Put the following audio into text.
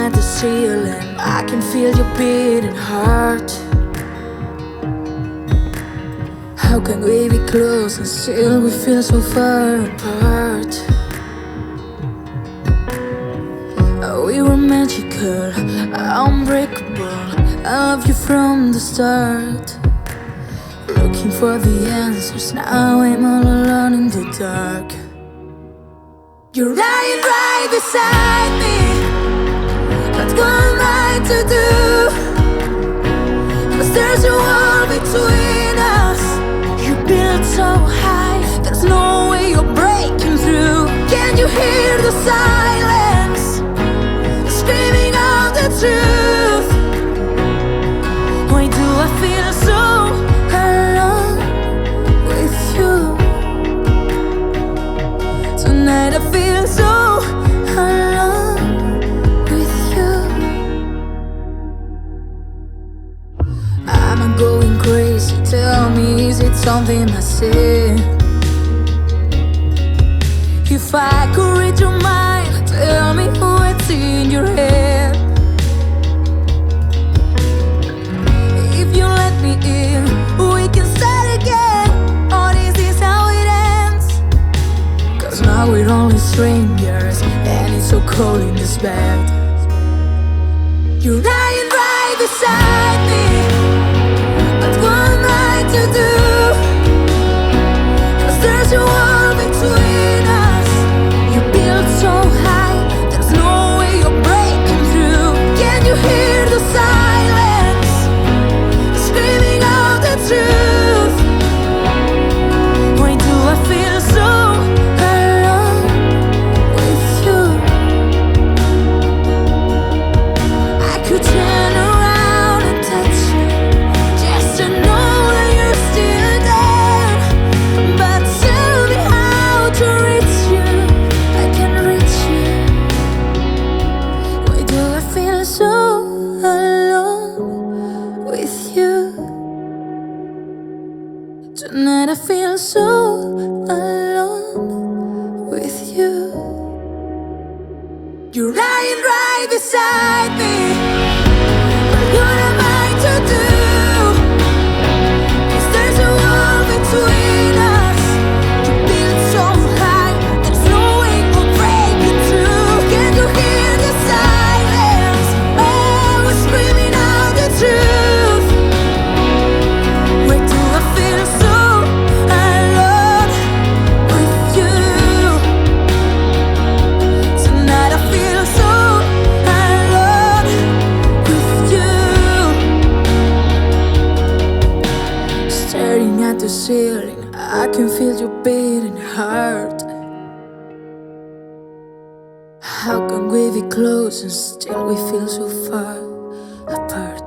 at the ceiling, I can feel your beating heart. How can we be close and still we feel so far apart? We were magical, unbreakable. I love you from the start. Looking for the answers, now I'm all alone in the dark. You're lying right beside me. What am I to do? 'Cause there's a wall between us. You built so high, there's no way you're breaking through. Can you hear the silence screaming out the truth? Why do I feel so alone with you? Tonight I feel so alone with you. I'm going crazy, tell me, is it something I say? If I could read your mind, tell me what's in your head. If you let me in, we can start again. Or is this how it ends? 'Cause now we're only strangers, and it's so cold in this bed. You're lying right beside me. But what am I to do? 'Cause there's a wall between us. You built so high, there's no way you're breaking through. Can you hear the silence screaming out the truth? Why do I feel so alone with you? I could turn around and touch you just to know that you're still there. But tell me how to reach you. I can reach you. Why do I feel so alone with you? Tonight I feel so alone with you. You're lying right beside me. But what am I to do? 'Cause there's a wall between us. You built so high, there's no way we'll break it through. Can you hear the silence? Oh, we're screaming out the truth. Why do I feel so alone with you? Tonight I feel so alone with you. Staring at the ceiling, I can feel your beating heart. How can we be close and still we feel so far apart?